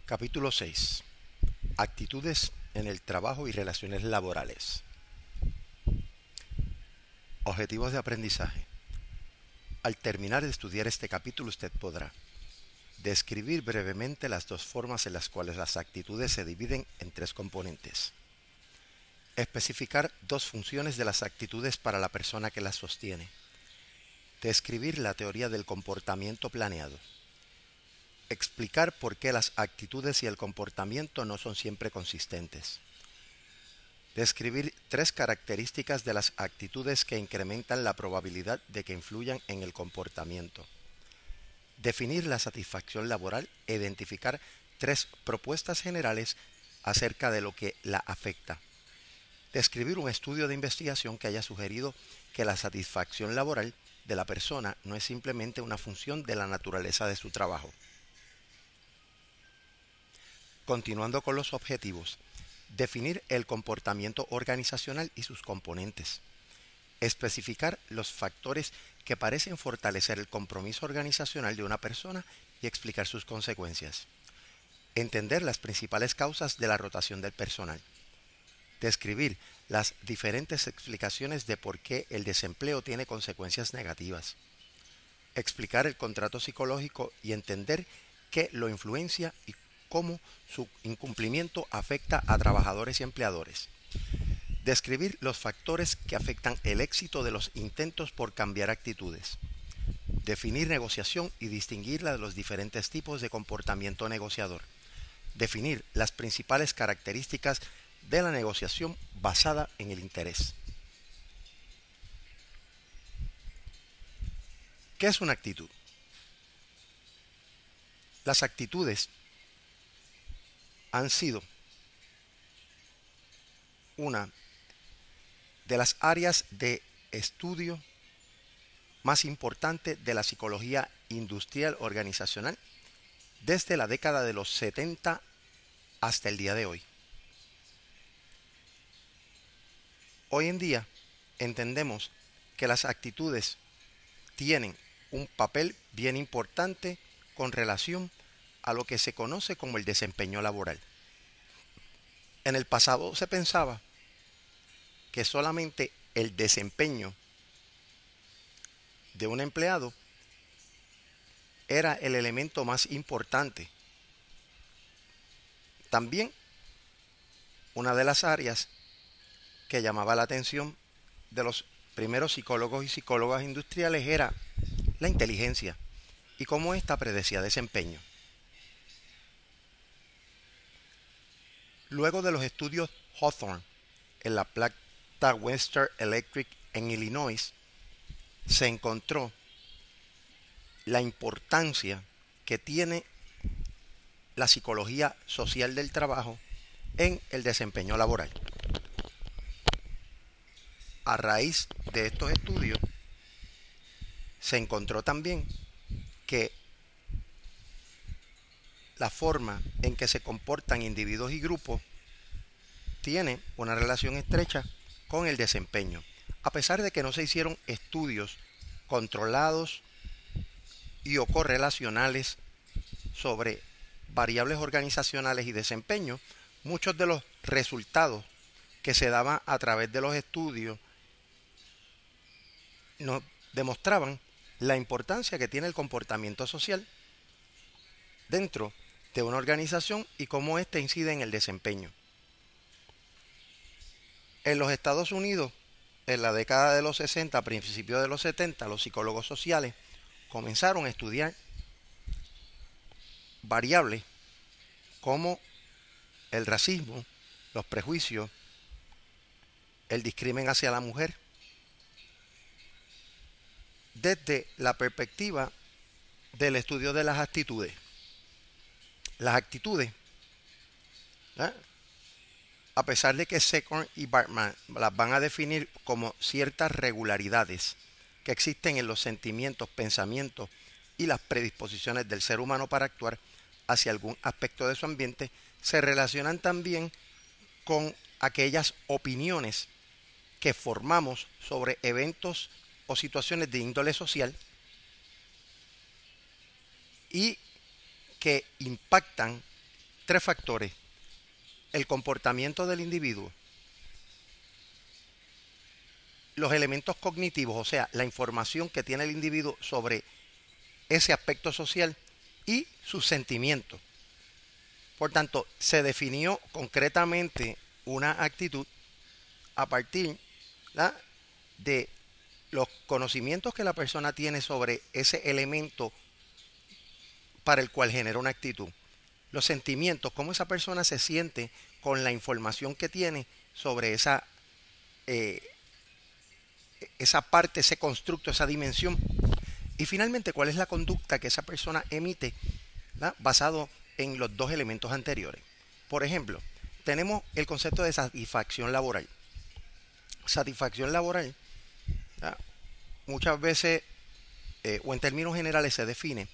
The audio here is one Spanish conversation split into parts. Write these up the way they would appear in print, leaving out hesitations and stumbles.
Capítulo 6. Actitudes en el trabajo y relaciones laborales. Objetivos de aprendizaje. Al terminar de estudiar este capítulo usted podrá describir brevemente las dos formas en las cuales las actitudes se dividen en tres componentes. Especificar dos funciones de las actitudes para la persona que las sostiene. Describir la teoría del comportamiento planeado. Explicar por qué las actitudes y el comportamiento no son siempre consistentes. Describir tres características de las actitudes que incrementan la probabilidad de que influyan en el comportamiento. Definir la satisfacción laboral e identificar tres propuestas generales acerca de lo que la afecta. Describir un estudio de investigación que haya sugerido que la satisfacción laboral de la persona no es simplemente una función de la naturaleza de su trabajo. Continuando con los objetivos, definir el comportamiento organizacional y sus componentes. Especificar los factores que parecen fortalecer el compromiso organizacional de una persona y explicar sus consecuencias. Entender las principales causas de la rotación del personal. Describir las diferentes explicaciones de por qué el desempleo tiene consecuencias negativas. Explicar el contrato psicológico y entender qué lo influencia y cómo su incumplimiento afecta a trabajadores y empleadores. Describir los factores que afectan el éxito de los intentos por cambiar actitudes. Definir negociación y distinguirla de los diferentes tipos de comportamiento negociador. Definir las principales características de la negociación basada en el interés. ¿Qué es una actitud? Las actitudes han sido una de las áreas de estudio más importante de la psicología industrial organizacional desde la década de los 70 hasta el día de hoy. Hoy en día entendemos que las actitudes tienen un papel bien importante con relación a lo que se conoce como el desempeño laboral. En el pasado se pensaba que solamente el desempeño de un empleado era el elemento más importante. También una de las áreas que llamaba la atención de los primeros psicólogos y psicólogas industriales era la inteligencia y cómo ésta predecía desempeño. Luego de los estudios Hawthorne en la planta Western Electric en Illinois, se encontró la importancia que tiene la psicología social del trabajo en el desempeño laboral. A raíz de estos estudios, se encontró también que la forma en que se comportan individuos y grupos tiene una relación estrecha con el desempeño. A pesar de que no se hicieron estudios controlados y o correlacionales sobre variables organizacionales y desempeño, muchos de los resultados que se daban a través de los estudios nos demostraban la importancia que tiene el comportamiento social dentro de una organización y cómo éste incide en el desempeño. En los Estados Unidos, en la década de los 60, a principios de los 70, los psicólogos sociales comenzaron a estudiar variables como el racismo, los prejuicios, el discrimen hacia la mujer, desde la perspectiva del estudio de las actitudes. Las actitudes, a pesar de que Secorn y Bartman las van a definir como ciertas regularidades que existen en los sentimientos, pensamientos y las predisposiciones del ser humano para actuar hacia algún aspecto de su ambiente, se relacionan también con aquellas opiniones que formamos sobre eventos o situaciones de índole social y que impactan tres factores: el comportamiento del individuo, los elementos cognitivos, o sea, la información que tiene el individuo sobre ese aspecto social, y sus sentimientos. Por tanto, se definió concretamente una actitud a partir, ¿verdad?, de los conocimientos que la persona tiene sobre ese elemento para el cual genera una actitud. Los sentimientos, cómo esa persona se siente con la información que tiene sobre esa parte, ese constructo, esa dimensión. Y finalmente, cuál es la conducta que esa persona emite, ¿verdad?, basado en los dos elementos anteriores. Por ejemplo, tenemos el concepto de satisfacción laboral. Satisfacción laboral, ¿verdad?, muchas veces, o en términos generales, se define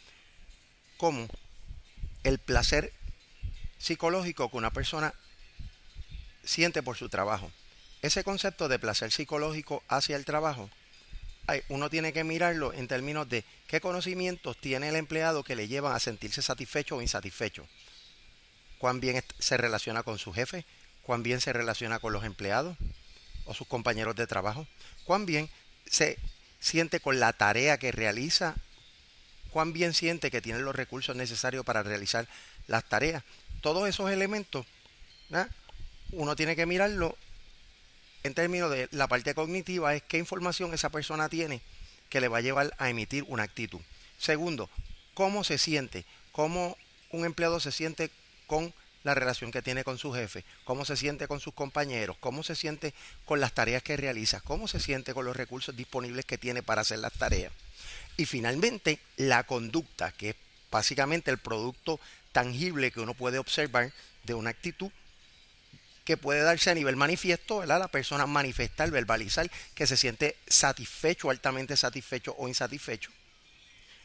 como el placer psicológico que una persona siente por su trabajo. Ese concepto de placer psicológico hacia el trabajo, uno tiene que mirarlo en términos de qué conocimientos tiene el empleado que le llevan a sentirse satisfecho o insatisfecho. Cuán bien se relaciona con su jefe, cuán bien se relaciona con los empleados o sus compañeros de trabajo, cuán bien se siente con la tarea que realiza, cuán bien siente que tiene los recursos necesarios para realizar las tareas. Todos esos elementos, ¿verdad?, uno tiene que mirarlo en términos de la parte cognitiva, es qué información esa persona tiene que le va a llevar a emitir una actitud. Segundo, cómo se siente, cómo un empleado se siente con la relación que tiene con su jefe, cómo se siente con sus compañeros, cómo se siente con las tareas que realiza, cómo se siente con los recursos disponibles que tiene para hacer las tareas. Y finalmente, la conducta, que es básicamente el producto tangible que uno puede observar de una actitud que puede darse a nivel manifiesto, ¿verdad? La persona manifestar, verbalizar que se siente satisfecho, altamente satisfecho o insatisfecho.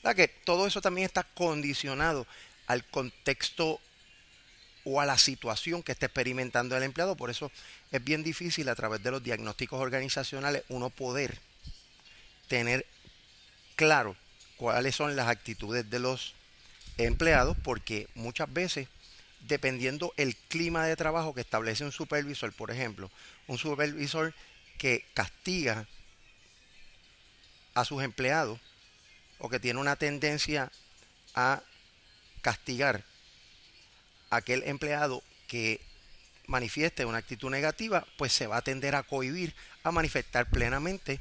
¿Verdad? Que todo eso también está condicionado al contexto o a la situación que está experimentando el empleado. Por eso es bien difícil a través de los diagnósticos organizacionales uno poder tener claro cuáles son las actitudes de los empleados, porque muchas veces, dependiendo el clima de trabajo que establece un supervisor, por ejemplo, un supervisor que castiga a sus empleados o que tiene una tendencia a castigar a aquel empleado que manifieste una actitud negativa, pues se va a tender a cohibir a manifestar plenamente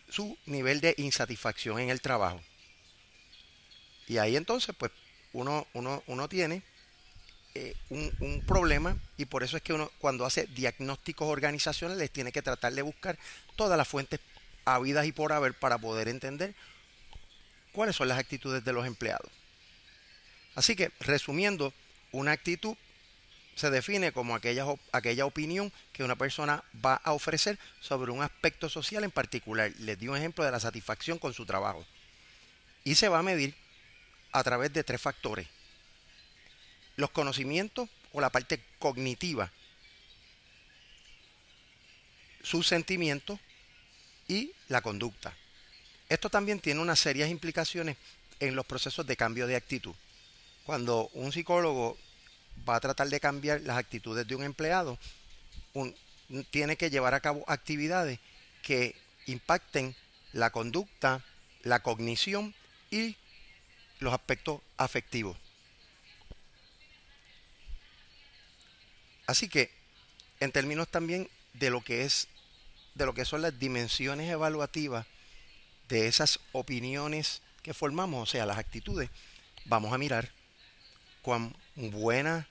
su nivel de insatisfacción en el trabajo. Y ahí entonces pues uno tiene un problema, y por eso es que uno, cuando hace diagnósticos organizacionales, tiene que tratar de buscar todas las fuentes habidas y por haber para poder entender cuáles son las actitudes de los empleados. Así que, resumiendo, una actitud se define como aquella opinión que una persona va a ofrecer sobre un aspecto social en particular. Les di un ejemplo de la satisfacción con su trabajo. Y se va a medir a través de tres factores: los conocimientos o la parte cognitiva, sus sentimientos y la conducta. Esto también tiene unas serias implicaciones en los procesos de cambio de actitud. Cuando un psicólogo va a tratar de cambiar las actitudes de un empleado, tiene que llevar a cabo actividades que impacten la conducta, la cognición y los aspectos afectivos. Así que, en términos también de lo que son las dimensiones evaluativas de esas opiniones que formamos, o sea, las actitudes, vamos a mirar cuán buena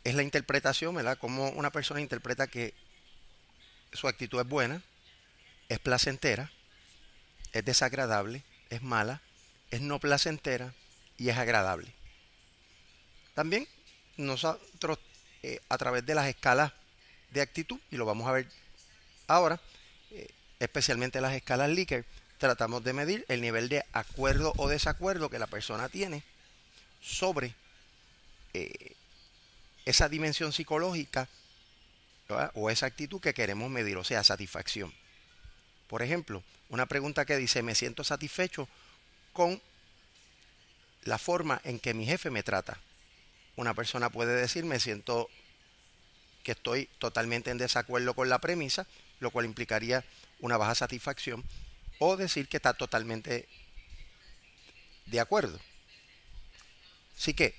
es la interpretación, ¿verdad? Cómo una persona interpreta que su actitud es buena, es placentera, es desagradable, es mala, es no placentera y es agradable. También nosotros, a través de las escalas de actitud, y lo vamos a ver ahora, especialmente las escalas Likert, tratamos de medir el nivel de acuerdo o desacuerdo que la persona tiene sobre esa dimensión psicológica, ¿verdad?, o esa actitud que queremos medir, o sea, satisfacción. Por ejemplo, una pregunta que dice: me siento satisfecho con la forma en que mi jefe me trata. Una persona puede decir, me siento que estoy totalmente en desacuerdo con la premisa, lo cual implicaría una baja satisfacción, o decir que está totalmente de acuerdo. Así que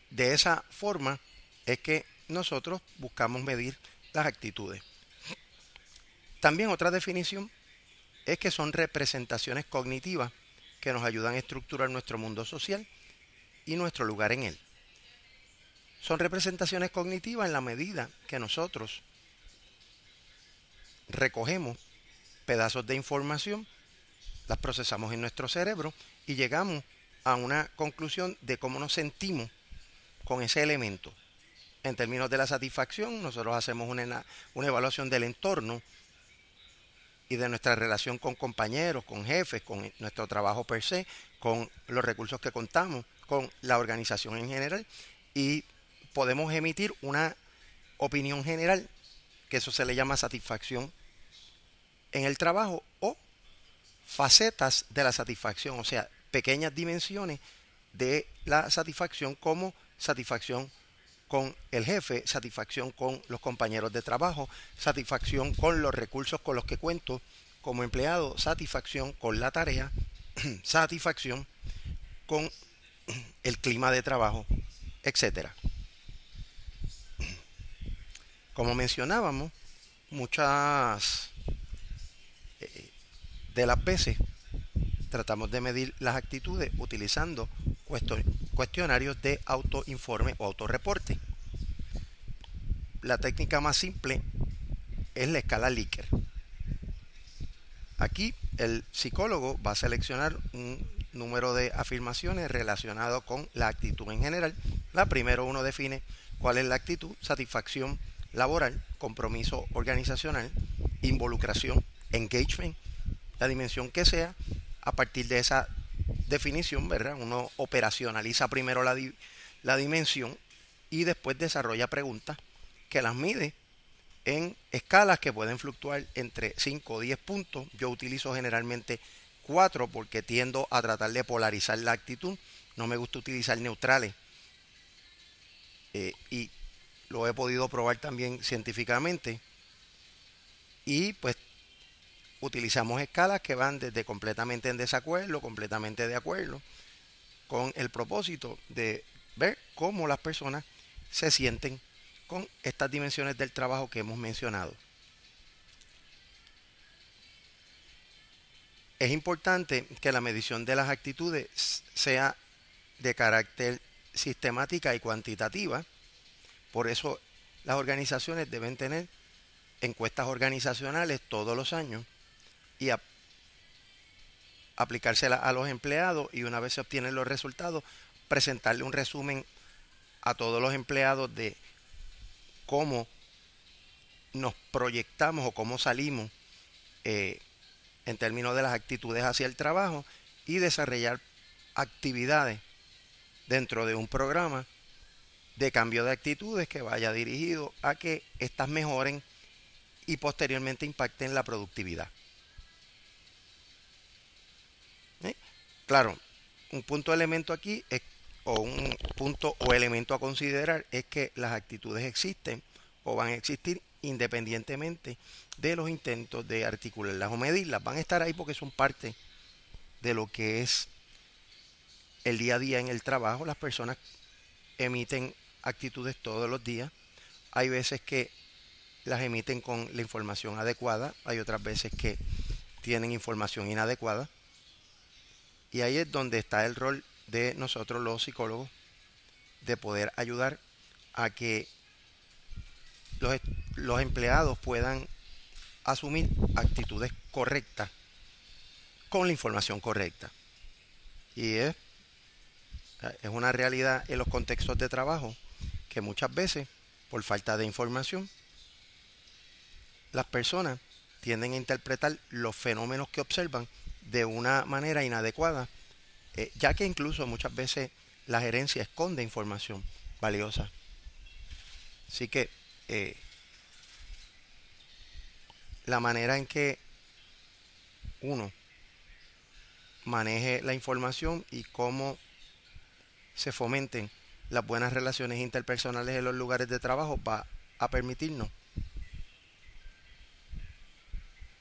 de esa forma es que nosotros buscamos medir las actitudes. También otra definición es que son representaciones cognitivas que nos ayudan a estructurar nuestro mundo social y nuestro lugar en él. Son representaciones cognitivas en la medida que nosotros recogemos pedazos de información, las procesamos en nuestro cerebro y llegamos a una conclusión de cómo nos sentimos con ese elemento. En términos de la satisfacción, nosotros hacemos una evaluación del entorno y de nuestra relación con compañeros, con jefes, con nuestro trabajo per se, con los recursos que contamos, con la organización en general, y podemos emitir una opinión general, que eso se le llama satisfacción en el trabajo, o facetas de la satisfacción, o sea, pequeñas dimensiones de la satisfacción, como satisfacción con el jefe, satisfacción con los compañeros de trabajo, satisfacción con los recursos con los que cuento como empleado, satisfacción con la tarea, satisfacción con el clima de trabajo, etcétera. Como mencionábamos, muchas de las veces tratamos de medir las actitudes utilizando cuestionarios de autoinforme o autorreporte. La técnica más simple es la escala Likert. Aquí el psicólogo va a seleccionar un número de afirmaciones relacionado con la actitud en general. La primero uno define cuál es la actitud: satisfacción laboral, compromiso organizacional, involucración, engagement, la dimensión que sea. A partir de esa definición, ¿verdad?, uno operacionaliza primero la dimensión y después desarrolla preguntas que las mide en escalas que pueden fluctuar entre 5 o 10 puntos. Yo utilizo generalmente 4 porque tiendo a tratar de polarizar la actitud. No me gusta utilizar neutrales. Y lo he podido probar también científicamente. Y pues utilizamos escalas que van desde completamente en desacuerdo, completamente de acuerdo, con el propósito de ver cómo las personas se sienten con estas dimensiones del trabajo que hemos mencionado. Es importante que la medición de las actitudes sea de carácter sistemática y cuantitativa. Por eso las organizaciones deben tener encuestas organizacionales todos los años y aplicárselas a los empleados, y una vez se obtienen los resultados, presentarle un resumen a todos los empleados de cómo nos proyectamos o cómo salimos en términos de las actitudes hacia el trabajo, y desarrollar actividades dentro de un programa de cambio de actitudes que vaya dirigido a que éstas mejoren y posteriormente impacten la productividad. Claro, un punto elemento aquí es, o un punto o elemento a considerar, es que las actitudes existen o van a existir independientemente de los intentos de articularlas o medirlas. Van a estar ahí porque son parte de lo que es el día a día en el trabajo. Las personas emiten actitudes todos los días. Hay veces que las emiten con la información adecuada, hay otras veces que tienen información inadecuada. Y ahí es donde está el rol de nosotros los psicólogos, de poder ayudar a que los empleados puedan asumir actitudes correctas con la información correcta. Y es una realidad en los contextos de trabajo que muchas veces, por falta de información, las personas tienden a interpretar los fenómenos que observan de una manera inadecuada, ya que incluso muchas veces la gerencia esconde información valiosa. Así que la manera en que uno maneje la información y cómo se fomenten las buenas relaciones interpersonales en los lugares de trabajo va a permitirnos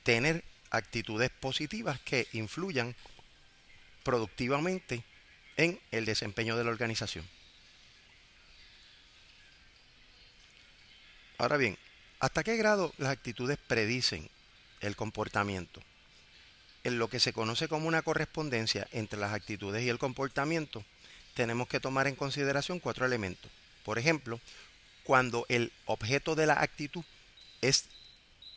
tener actitudes positivas que influyan productivamente en el desempeño de la organización. Ahora bien, ¿hasta qué grado las actitudes predicen el comportamiento? En lo que se conoce como una correspondencia entre las actitudes y el comportamiento, tenemos que tomar en consideración 4 elementos. Por ejemplo, cuando el objeto de la actitud es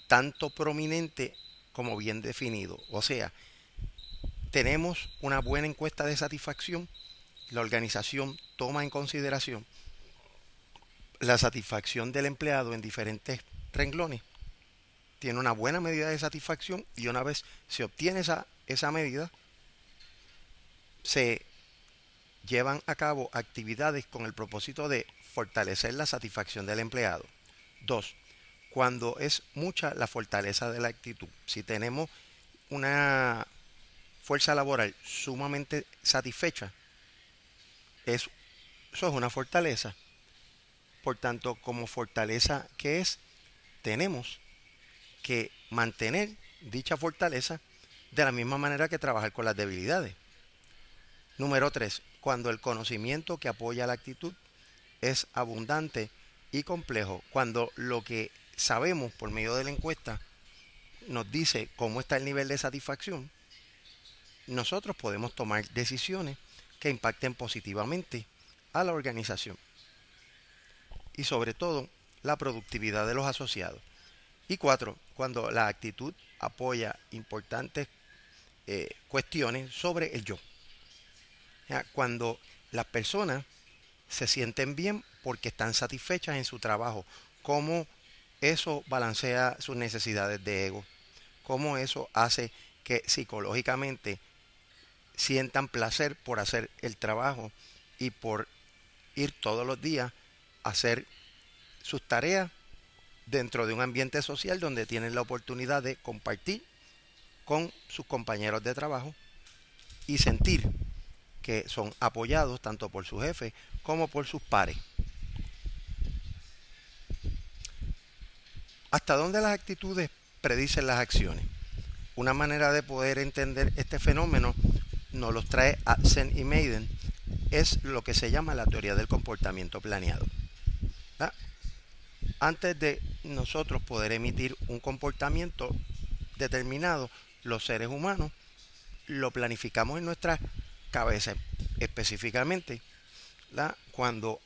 tanto prominente como bien definido. O sea, tenemos una buena encuesta de satisfacción, la organización toma en consideración la satisfacción del empleado en diferentes renglones, tiene una buena medida de satisfacción y una vez se obtiene esa medida, se llevan a cabo actividades con el propósito de fortalecer la satisfacción del empleado. 2. Cuando es mucha la fortaleza de la actitud. Si tenemos una fuerza laboral sumamente satisfecha, eso es una fortaleza. Por tanto, como fortaleza que es, tenemos que mantener dicha fortaleza de la misma manera que trabajar con las debilidades. Número 3. Cuando el conocimiento que apoya la actitud es abundante y complejo. Cuando lo que sabemos por medio de la encuesta nos dice cómo está el nivel de satisfacción, nosotros podemos tomar decisiones que impacten positivamente a la organización y sobre todo la productividad de los asociados. Y 4. Cuando la actitud apoya importantes cuestiones sobre el yo. Cuando las personas se sienten bien porque están satisfechas en su trabajo, cómo eso balancea sus necesidades de ego, cómo eso hace que psicológicamente sientan placer por hacer el trabajo y por ir todos los días a hacer sus tareas dentro de un ambiente social donde tienen la oportunidad de compartir con sus compañeros de trabajo y sentir que son apoyados tanto por su jefe como por sus pares. ¿Hasta dónde las actitudes predicen las acciones? Una manera de poder entender este fenómeno nos los trae Atzen y Maiden, es lo que se llama la teoría del comportamiento planeado. ¿Ah? Antes de nosotros poder emitir un comportamiento determinado, los seres humanos lo planificamos en nuestra cabeza, específicamente cuando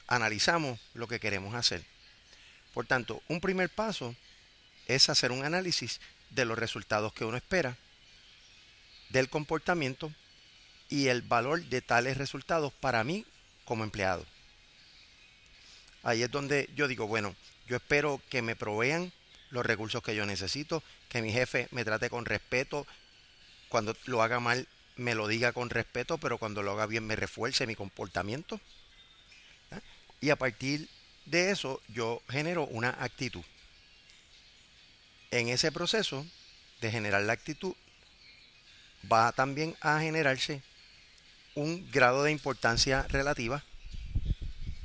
analizamos lo que queremos hacer. Por tanto, un primer paso es hacer un análisis de los resultados que uno espera, del comportamiento y el valor de tales resultados para mí como empleado. Ahí es donde yo digo, bueno, yo espero que me provean los recursos que yo necesito, que mi jefe me trate con respeto, cuando lo haga mal me lo diga con respeto, pero cuando lo haga bien me refuerce mi comportamiento. Y a partir de eso yo genero una actitud. En ese proceso de generar la actitud va también a generarse un grado de importancia relativa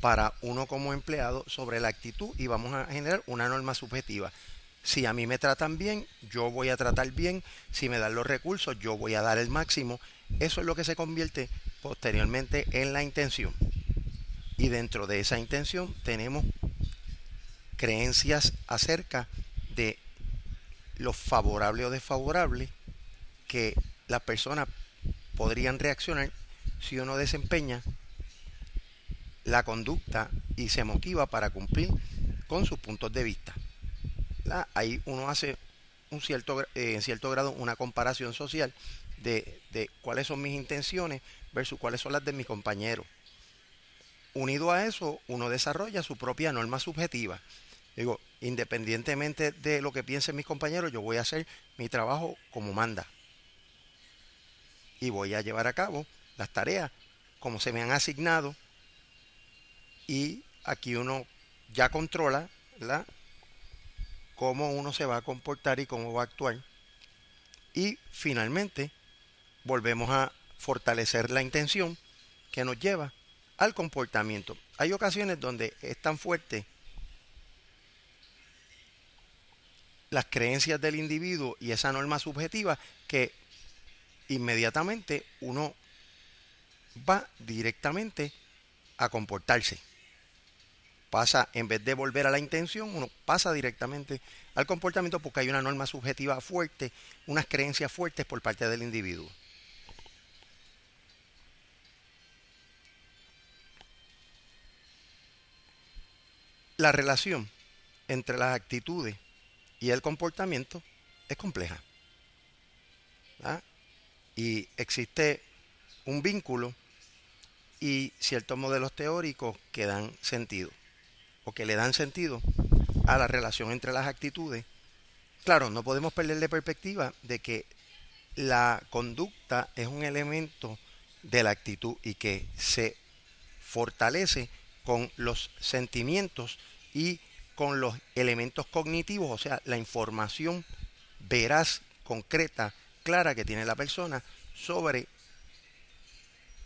para uno como empleado sobre la actitud y vamos a generar una norma subjetiva. Si a mí me tratan bien, yo voy a tratar bien. Si me dan los recursos, yo voy a dar el máximo. Eso es lo que se convierte posteriormente en la intención. Y dentro de esa intención tenemos creencias acerca de lo favorable o desfavorable que las personas podrían reaccionar si uno desempeña la conducta y se motiva para cumplir con sus puntos de vista. Ahí uno hace en cierto grado una comparación social de cuáles son mis intenciones versus cuáles son las de mis compañeros. Unido a eso, uno desarrolla su propia norma subjetiva. Digo, independientemente de lo que piensen mis compañeros, yo voy a hacer mi trabajo como manda. Y voy a llevar a cabo las tareas como se me han asignado. Y aquí uno ya controla cómo uno se va a comportar y cómo va a actuar. Y finalmente, volvemos a fortalecer la intención que nos lleva al comportamiento. Hay ocasiones donde es tan fuerte las creencias del individuo y esa norma subjetiva que inmediatamente uno va directamente a comportarse. Pasa, en vez de volver a la intención, uno pasa directamente al comportamiento porque hay una norma subjetiva fuerte, unas creencias fuertes por parte del individuo. La relación entre las actitudes y el comportamiento es compleja, ¿verdad? Y existe un vínculo y ciertos modelos teóricos que dan sentido o que le dan sentido a la relación entre las actitudes. Claro, no podemos perder de perspectiva de que la conducta es un elemento de la actitud y que se fortalece con los sentimientos y con los elementos cognitivos, o sea, la información veraz, concreta, clara que tiene la persona sobre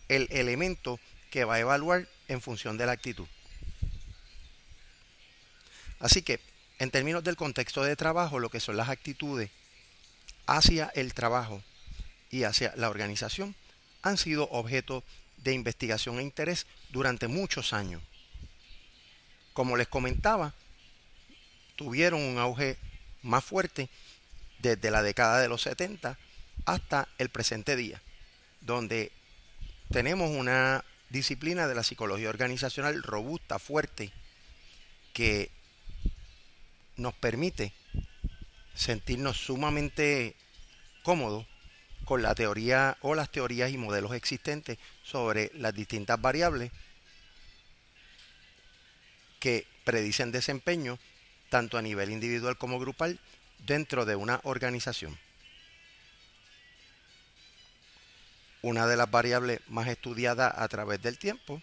el elemento que va a evaluar en función de la actitud. Así que, en términos del contexto de trabajo, lo que son las actitudes hacia el trabajo y hacia la organización han sido objeto de investigación e interés durante muchos años. Como les comentaba, tuvieron un auge más fuerte desde la década de los 70 hasta el presente día, donde tenemos una disciplina de la psicología organizacional robusta, fuerte, que nos permite sentirnos sumamente cómodos con la teoría o las teorías y modelos existentes sobre las distintas variables que predicen desempeño tanto a nivel individual como grupal dentro de una organización. Una de las variables más estudiadas a través del tiempo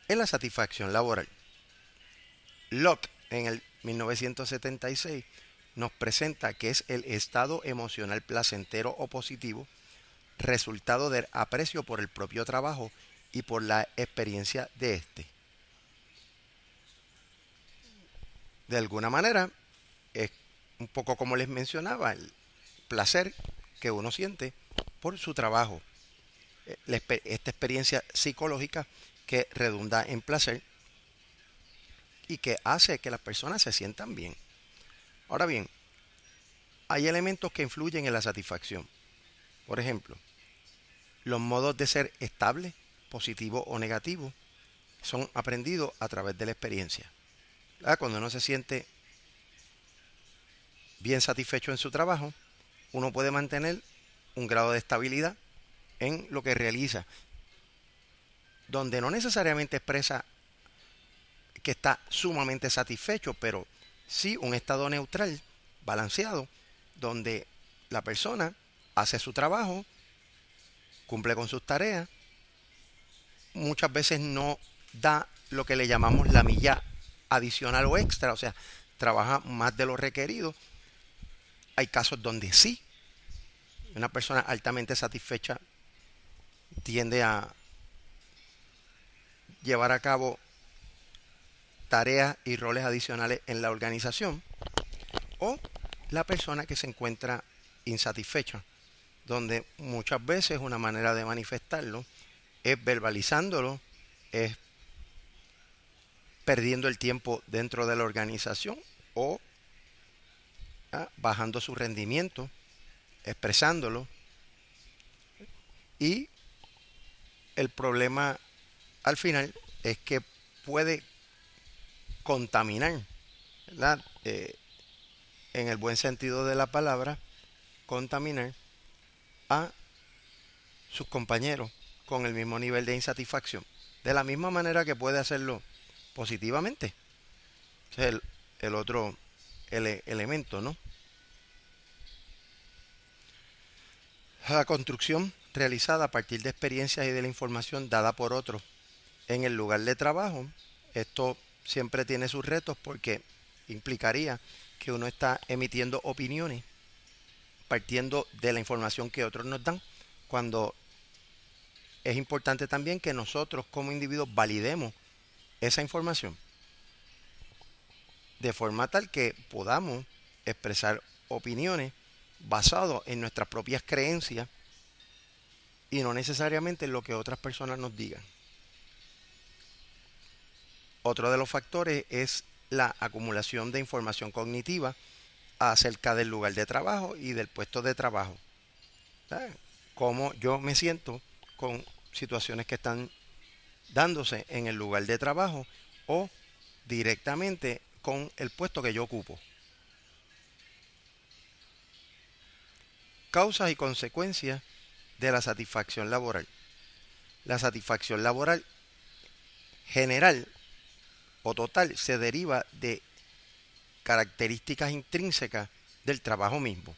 es la satisfacción laboral. Locke en el 1976 nos presenta que es el estado emocional placentero o positivo, resultado del aprecio por el propio trabajo y por la experiencia de éste. De alguna manera, es un poco como les mencionaba, el placer que uno siente por su trabajo. Esta experiencia psicológica que redunda en placer y que hace que las personas se sientan bien. Ahora bien, hay elementos que influyen en la satisfacción. Por ejemplo, los modos de ser estable, positivo o negativo son aprendidos a través de la experiencia. Cuando uno se siente bien satisfecho en su trabajo, uno puede mantener un grado de estabilidad en lo que realiza, donde no necesariamente expresa que está sumamente satisfecho, pero sí un estado neutral, balanceado, donde la persona hace su trabajo, cumple con sus tareas, muchas veces no da lo que le llamamos la milla adicional o extra, o sea, trabaja más de lo requerido. Hay casos donde sí, una persona altamente satisfecha tiende a llevar a cabo tareas y roles adicionales en la organización, o la persona que se encuentra insatisfecha, donde muchas veces una manera de manifestarlo es verbalizándolo, es perdiendo el tiempo dentro de la organización o bajando su rendimiento, expresándolo. Y el problema al final es que puede contaminar, ¿verdad? En el buen sentido de la palabra, contaminar a sus compañeros con el mismo nivel de insatisfacción, de la misma manera que puede hacerlo positivamente. Ese es el otro elemento, ¿no? La construcción realizada a partir de experiencias y de la información dada por otros en el lugar de trabajo, esto siempre tiene sus retos porque implicaría que uno está emitiendo opiniones partiendo de la información que otros nos dan, cuando es importante también que nosotros como individuos validemos esa información de forma tal que podamos expresar opiniones basadas en nuestras propias creencias y no necesariamente en lo que otras personas nos digan. Otro de los factores es la acumulación de información cognitiva acerca del lugar de trabajo y del puesto de trabajo. ¿Sabes? Cómo yo me siento con situaciones que están dándose en el lugar de trabajo o directamente con el puesto que yo ocupo. Causas y consecuencias de la satisfacción laboral. La satisfacción laboral general o total se deriva de características intrínsecas del trabajo mismo.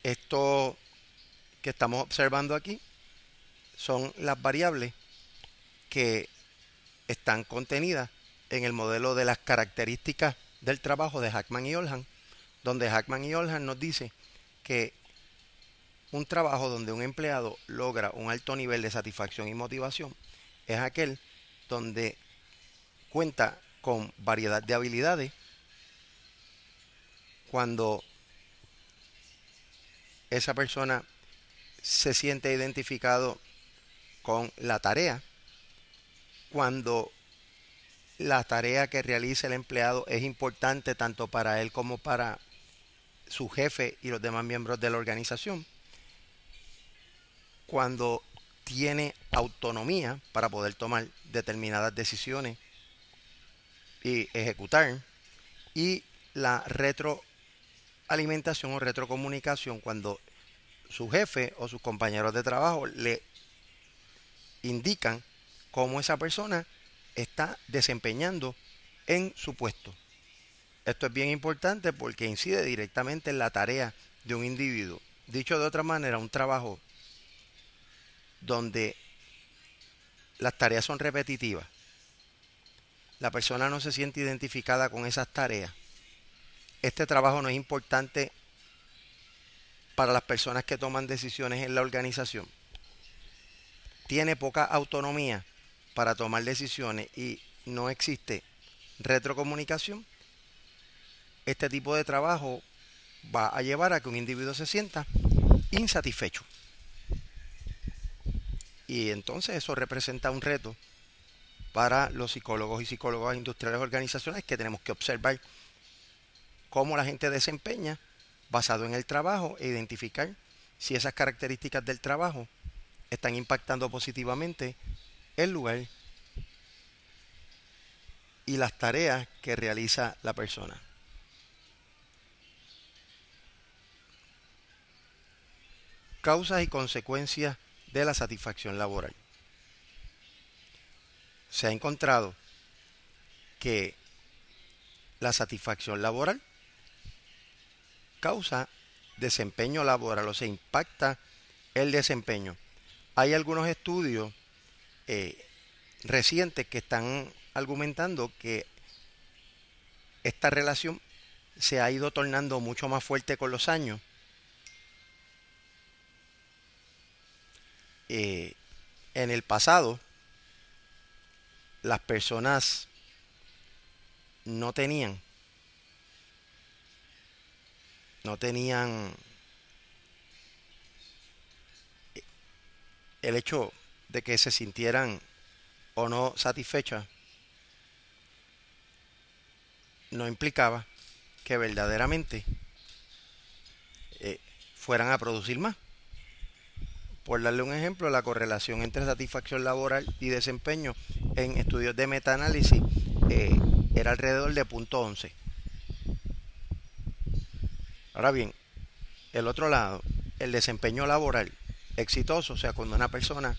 Esto que estamos observando aquí son las variables que están contenidas en el modelo de las características del trabajo de Hackman y Olhan, donde Hackman y Olhan nos dice que un trabajo donde un empleado logra un alto nivel de satisfacción y motivación es aquel donde cuenta con variedad de habilidades, cuando esa persona se siente identificado con la tarea, cuando la tarea que realiza el empleado es importante tanto para él como para su jefe y los demás miembros de la organización, cuando tiene autonomía para poder tomar determinadas decisiones y ejecutar, y la retroalimentación o retrocomunicación cuando su jefe o sus compañeros de trabajo le indican cómo esa persona está desempeñando en su puesto. Esto es bien importante porque incide directamente en la tarea de un individuo. Dicho de otra manera, un trabajo donde las tareas son repetitivas, la persona no se siente identificada con esas tareas, este trabajo no es importante para las personas que toman decisiones en la organización, tiene poca autonomía para tomar decisiones y no existe retrocomunicación, este tipo de trabajo va a llevar a que un individuo se sienta insatisfecho. Y entonces eso representa un reto para los psicólogos y psicólogas industriales organizacionales, que tenemos que observar cómo la gente desempeña basado en el trabajo e identificar si esas características del trabajo están impactando positivamente el lugar y las tareas que realiza la persona. Causas y consecuencias de la satisfacción laboral. Se ha encontrado que la satisfacción laboral causa desempeño laboral, o sea, impacta el desempeño. Hay algunos estudios recientes que están argumentando que esta relación se ha ido tornando mucho más fuerte con los años. En el pasado, las personas no tenían el hecho de que se sintieran o no satisfechas, no implicaba que verdaderamente fueran a producir más. Por darle un ejemplo, la correlación entre satisfacción laboral y desempeño en estudios de metaanálisis era alrededor de 0.11. Ahora bien, el otro lado, el desempeño laboral exitoso, o sea, cuando una persona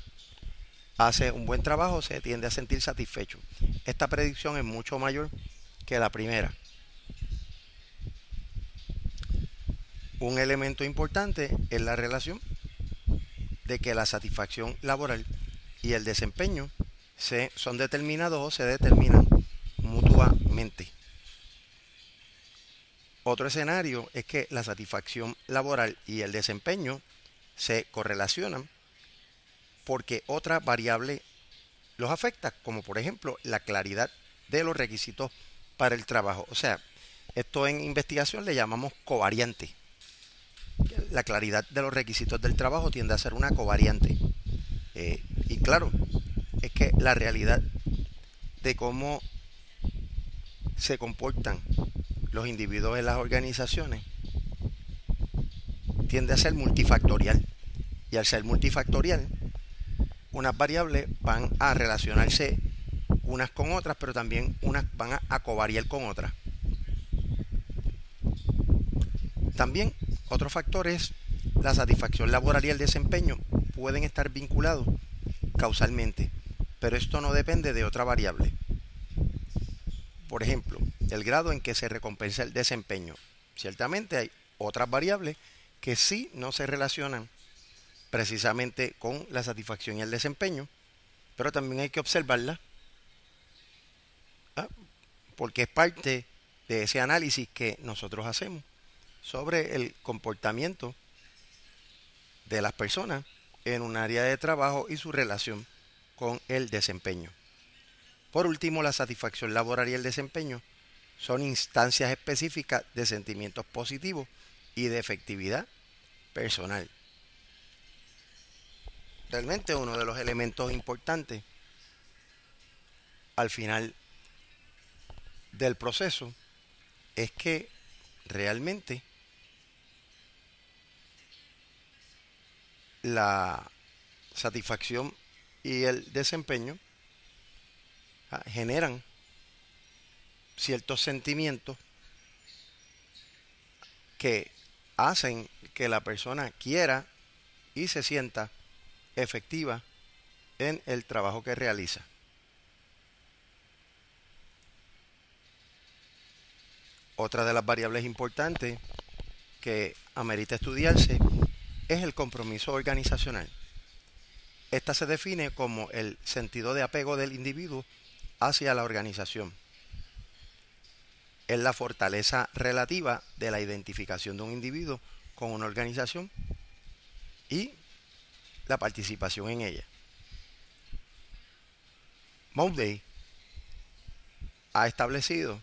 hace un buen trabajo, se tiende a sentir satisfecho. Esta predicción es mucho mayor que la primera. Un elemento importante es la relación de que la satisfacción laboral y el desempeño son determinados o se determinan mutuamente. Otro escenario es que la satisfacción laboral y el desempeño se correlacionan porque otra variable los afecta, como por ejemplo la claridad de los requisitos para el trabajo. O sea, esto en investigación le llamamos covariante. La claridad de los requisitos del trabajo tiende a ser una covariante. Y claro, es que la realidad de cómo se comportan los individuos en las organizaciones tiende a ser multifactorial. Y al ser multifactorial, unas variables van a relacionarse unas con otras, pero también unas van a covariar con otras. También otro factor es la satisfacción laboral y el desempeño pueden estar vinculados causalmente, pero esto no depende de otra variable. Por ejemplo, el grado en que se recompensa el desempeño. Ciertamente hay otras variables que sí no se relacionan precisamente con la satisfacción y el desempeño, pero también hay que observarla, porque es parte de ese análisis que nosotros hacemos sobre el comportamiento de las personas en un área de trabajo y su relación con el desempeño. Por último, la satisfacción laboral y el desempeño son instancias específicas de sentimientos positivos y de efectividad personal. Realmente uno de los elementos importantes al final del proceso es que realmente la satisfacción y el desempeño generan ciertos sentimientos que hacen que la persona quiera y se sienta efectiva en el trabajo que realiza. Otra de las variables importantes que amerita estudiarse es el compromiso organizacional. Esta se define como el sentido de apego del individuo hacia la organización. Es la fortaleza relativa de la identificación de un individuo con una organización y la participación en ella. Mowday ha establecido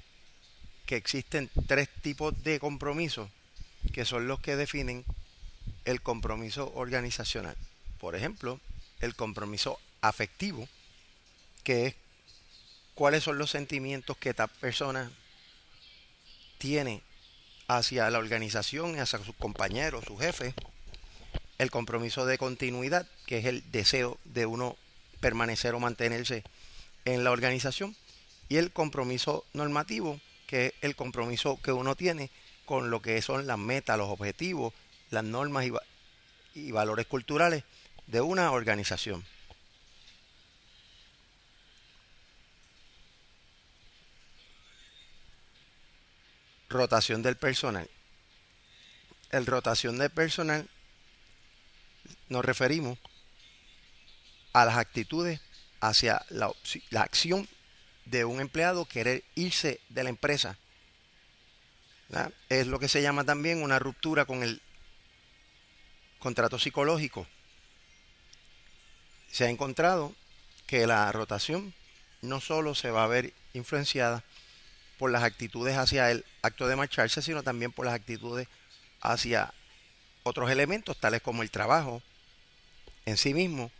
que existen 3 tipos de compromisos que son los que definen el compromiso organizacional. Por ejemplo, el compromiso afectivo, que es cuáles son los sentimientos que esta persona tiene hacia la organización, hacia sus compañeros, sus jefes. El compromiso de continuidad, que es el deseo de uno permanecer o mantenerse en la organización. Y el compromiso normativo, que es el compromiso que uno tiene con lo que son las metas, los objetivos, las normas y valores culturales de una organización. Rotación del personal. El rotación del personal nos referimos a las actitudes hacia la acción de un empleado querer irse de la empresa. ¿Verdad? Es lo que se llama también una ruptura con el contrato psicológico. Se ha encontrado que la rotación no solo se va a ver influenciada por las actitudes hacia el acto de marcharse, sino también por las actitudes hacia otros elementos, tales como el trabajo en sí mismo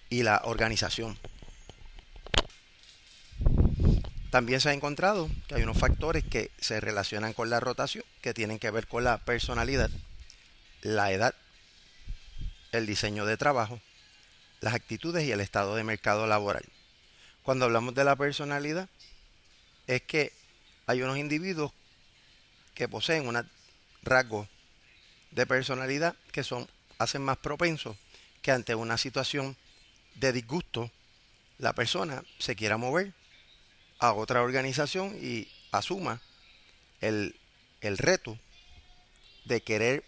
y la organización. También se ha encontrado que hay unos factores que se relacionan con la rotación, que tienen que ver con la personalidad, la edad, el diseño de trabajo, las actitudes y el estado de mercado laboral. Cuando hablamos de la personalidad, es que hay unos individuos que poseen unos rasgos de personalidad que hacen más propensos que ante una situación de disgusto la persona se quiera mover a otra organización y asuma el reto de querer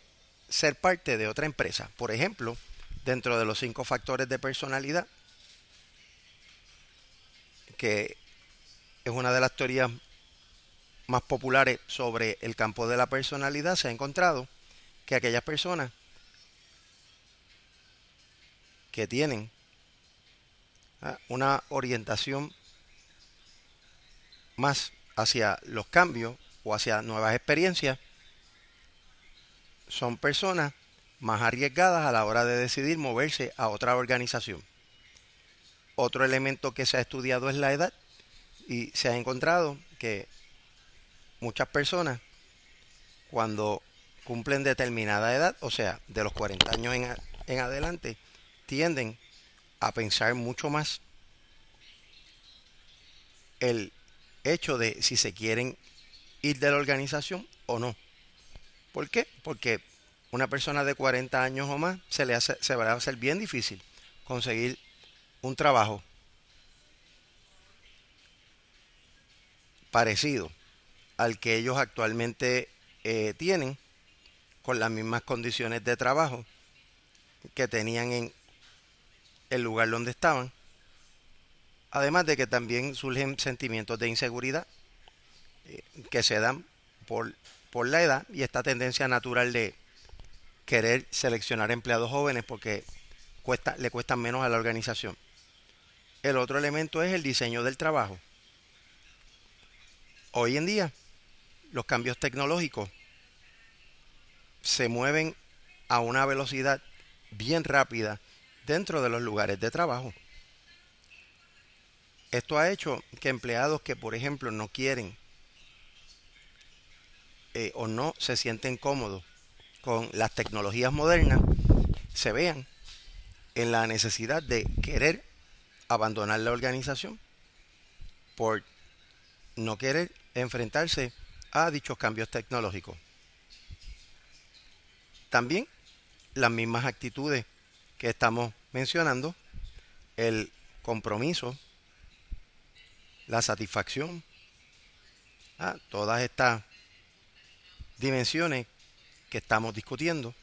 ser parte de otra empresa. Por ejemplo, dentro de los 5 factores de personalidad, que es una de las teorías más populares sobre el campo de la personalidad, se ha encontrado que aquellas personas que tienen una orientación más hacia los cambios o hacia nuevas experiencias son personas más arriesgadas a la hora de decidir moverse a otra organización. Otro elemento que se ha estudiado es la edad, y se ha encontrado que muchas personas, cuando cumplen determinada edad, o sea, de los 40 años en adelante, tienden a pensar mucho más el hecho de si se quieren ir de la organización o no. ¿Por qué? Porque una persona de 40 años o más se va a hacer bien difícil conseguir un trabajo parecido al que ellos actualmente tienen, con las mismas condiciones de trabajo que tenían en el lugar donde estaban. Además de que también surgen sentimientos de inseguridad que se dan por la edad y esta tendencia natural de querer seleccionar empleados jóvenes porque le cuestan menos a la organización. El otro elemento es el diseño del trabajo. Hoy en día, los cambios tecnológicos se mueven a una velocidad bien rápida dentro de los lugares de trabajo. Esto ha hecho que empleados que, por ejemplo, no quieren o no se sienten cómodos con las tecnologías modernas, se vean en la necesidad de querer abandonar la organización por no querer enfrentarse a dichos cambios tecnológicos. También las mismas actitudes que estamos mencionando, el compromiso, la satisfacción, todas estas dimensiones que estamos discutiendo,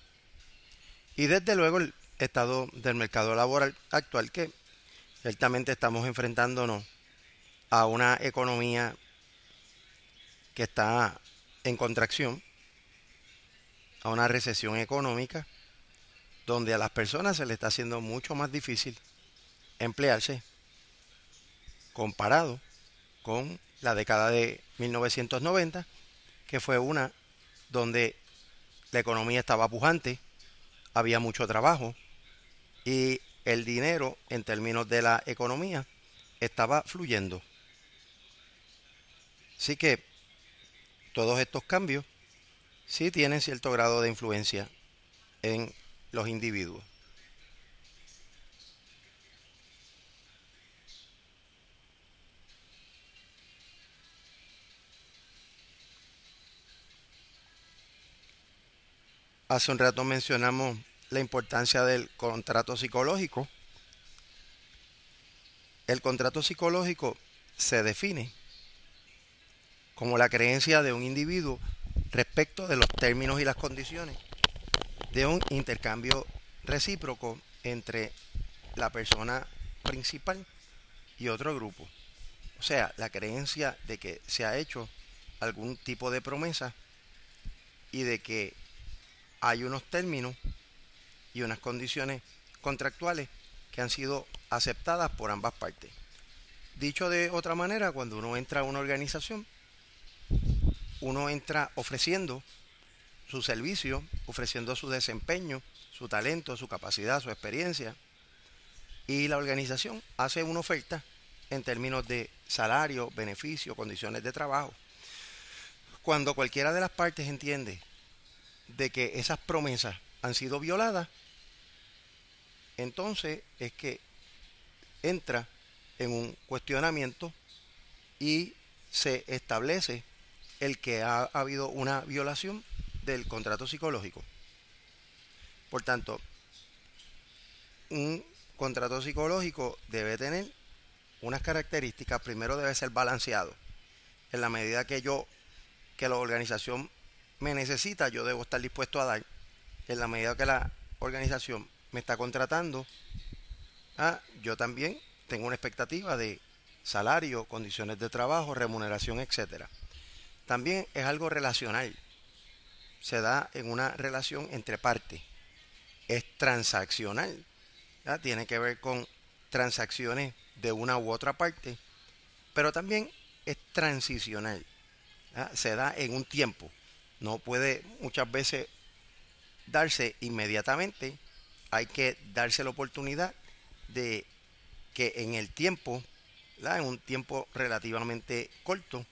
y desde luego el estado del mercado laboral actual, que ciertamente estamos enfrentándonos a una economía que está en contracción, a una recesión económica, donde a las personas se les está haciendo mucho más difícil emplearse comparado con la década de 1990, que fue una donde la economía estaba pujante, había mucho trabajo y el dinero en términos de la economía estaba fluyendo. Así que todos estos cambios sí tienen cierto grado de influencia en los individuos. Hace un rato mencionamos la importancia del contrato psicológico. El contrato psicológico se define como la creencia de un individuo respecto de los términos y las condiciones de un intercambio recíproco entre la persona principal y otro grupo. O sea, la creencia de que se ha hecho algún tipo de promesa y de que hay unos términos y unas condiciones contractuales que han sido aceptadas por ambas partes. Dicho de otra manera, cuando uno entra a una organización, uno entra ofreciendo su servicio, ofreciendo su desempeño, su talento, su capacidad, su experiencia, y la organización hace una oferta en términos de salario, beneficio, condiciones de trabajo. Cuando cualquiera de las partes entiende de que esas promesas han sido violadas, entonces es que entra en un cuestionamiento y se establece el que ha habido una violación del contrato psicológico. Por tanto, un contrato psicológico debe tener unas características. Primero, debe ser balanceado. En la medida que la organización me necesita, yo debo estar dispuesto a dar. En la medida que la organización me está contratando, yo también tengo una expectativa de salario, condiciones de trabajo, remuneración, etcétera. También es algo relacional. Se da en una relación entre partes. Es transaccional. ¿Ya? Tiene que ver con transacciones de una u otra parte. Pero también es transicional. ¿Ya? Se da en un tiempo. No puede muchas veces darse inmediatamente. Hay que darse la oportunidad de que en el tiempo, ¿verdad? En un tiempo relativamente corto,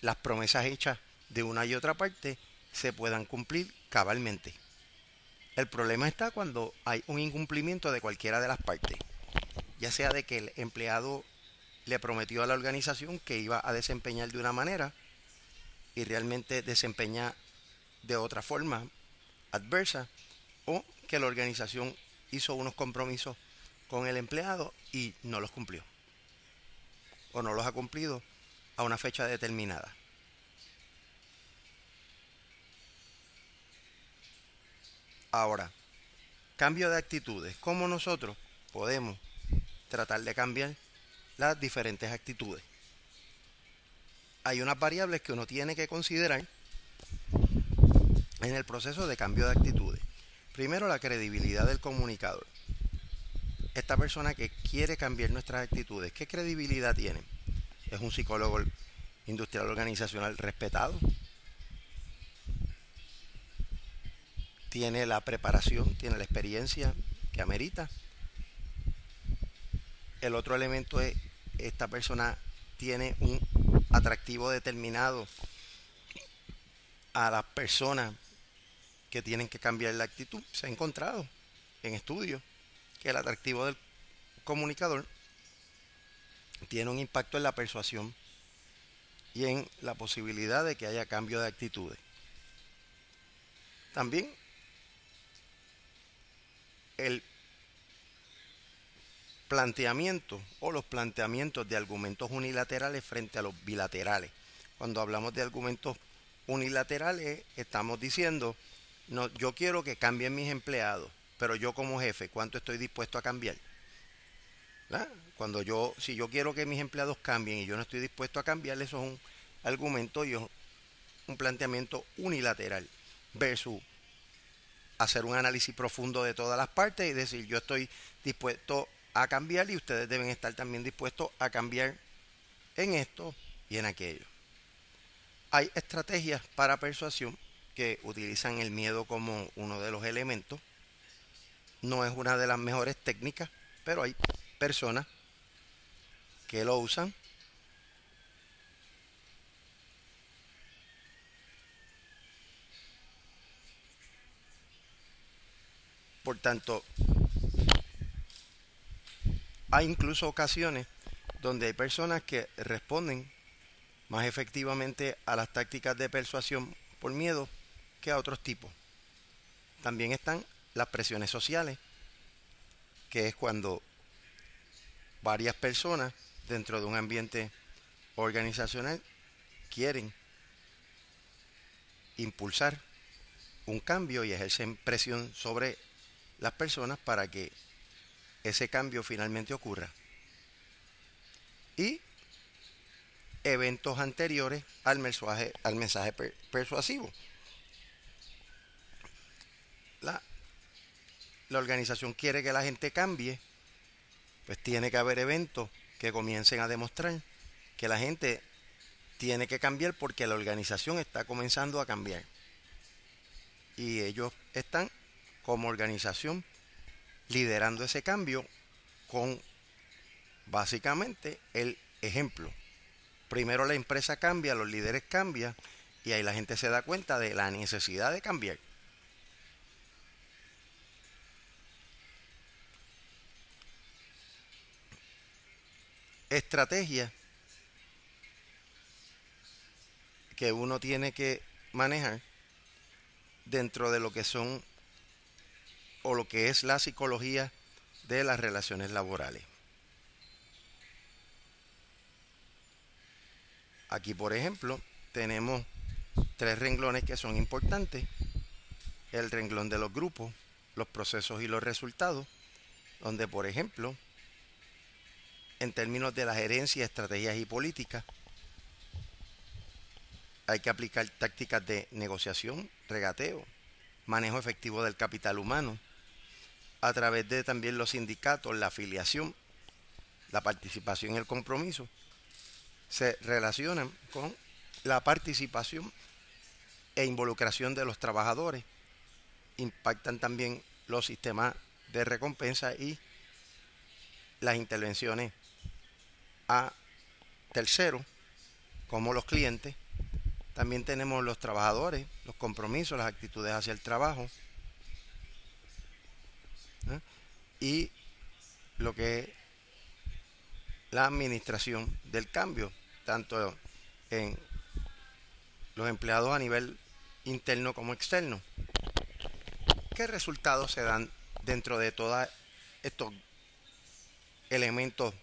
las promesas hechas de una y otra parte se puedan cumplir cabalmente. El problema está cuando hay un incumplimiento de cualquiera de las partes, ya sea de que el empleado le prometió a la organización que iba a desempeñar de una manera y realmente desempeña de otra forma adversa, o que la organización hizo unos compromisos con el empleado y no los cumplió, o no los ha cumplido a una fecha determinada. Ahora, cambio de actitudes. ¿Cómo nosotros podemos tratar de cambiar las diferentes actitudes? Hay unas variables que uno tiene que considerar en el proceso de cambio de actitudes. Primero, la credibilidad del comunicador. Esta persona que quiere cambiar nuestras actitudes, ¿qué credibilidad tiene? ¿Es un psicólogo industrial organizacional respetado? ¿Tiene la preparación, tiene la experiencia que amerita? El otro elemento es, esta persona tiene un atractivo determinado a las personas que tienen que cambiar la actitud. Se ha encontrado en estudios que el atractivo del comunicador tiene un impacto en la persuasión y en la posibilidad de que haya cambio de actitudes. También el planteamiento o los planteamientos de argumentos unilaterales frente a los bilaterales. Cuando hablamos de argumentos unilaterales, estamos diciendo, no, yo quiero que cambien mis empleados, pero yo como jefe, ¿cuánto estoy dispuesto a cambiar? ¿Verdad? Si yo quiero que mis empleados cambien y yo no estoy dispuesto a cambiar, eso es un argumento y un planteamiento unilateral, versus hacer un análisis profundo de todas las partes y decir, yo estoy dispuesto a cambiar y ustedes deben estar también dispuestos a cambiar en esto y en aquello. Hay estrategias para persuasión que utilizan el miedo como uno de los elementos. No es una de las mejores técnicas, pero hay personas que lo usan. Por tanto, hay incluso ocasiones donde hay personas que responden más efectivamente a las tácticas de persuasión por miedo que a otros tipos. También están las presiones sociales, que es cuando varias personas dentro de un ambiente organizacional quieren impulsar un cambio y ejercen presión sobre las personas para que ese cambio finalmente ocurra. Y eventos anteriores al mensaje persuasivo. La organización quiere que la gente cambie, pues tiene que haber eventos que comiencen a demostrar que la gente tiene que cambiar porque la organización está comenzando a cambiar. Y ellos están como organización liderando ese cambio con básicamente el ejemplo. Primero la empresa cambia, los líderes cambian y ahí la gente se da cuenta de la necesidad de cambiar. Estrategia que uno tiene que manejar dentro de lo que son o lo que es la psicología de las relaciones laborales. Aquí, por ejemplo, tenemos 3 renglones que son importantes. El renglón de los grupos, los procesos y los resultados, donde, por ejemplo, en términos de la gerencia, estrategias y políticas, hay que aplicar tácticas de negociación, regateo, manejo efectivo del capital humano, a través de también los sindicatos, la afiliación, la participación y el compromiso, se relacionan con la participación e involucración de los trabajadores, impactan también los sistemas de recompensa y las intervenciones a terceros, como los clientes. También tenemos los trabajadores, los compromisos, las actitudes hacia el trabajo, ¿eh? Y lo que es la administración del cambio, tanto en los empleados a nivel interno como externo. ¿Qué resultados se dan dentro de todos estos elementos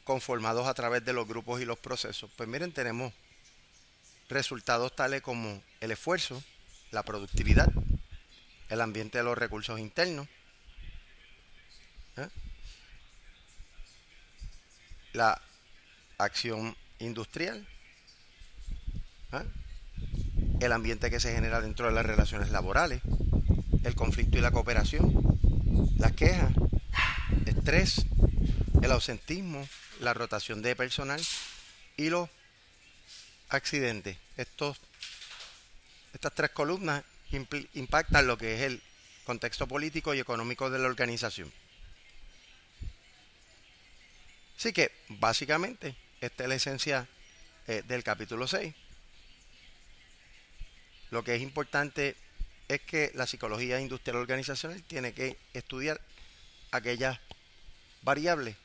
conformados a través de los grupos y los procesos? Pues miren, tenemos resultados tales como el esfuerzo, la productividad, el ambiente de los recursos internos, ¿eh? La acción industrial, ¿eh? El ambiente que se genera dentro de las relaciones laborales, el conflicto y la cooperación, las quejas, estrés, el ausentismo, la rotación de personal y los accidentes. Estas tres columnas impactan lo que es el contexto político y económico de la organización. Así que, básicamente, esta es la esencia del capítulo 6. Lo que es importante es que la psicología industrial organizacional tiene que estudiar aquellas variables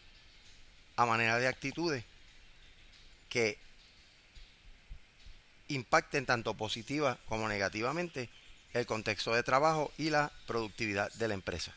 a manera de actitudes que impacten tanto positiva como negativamente el contexto de trabajo y la productividad de la empresa.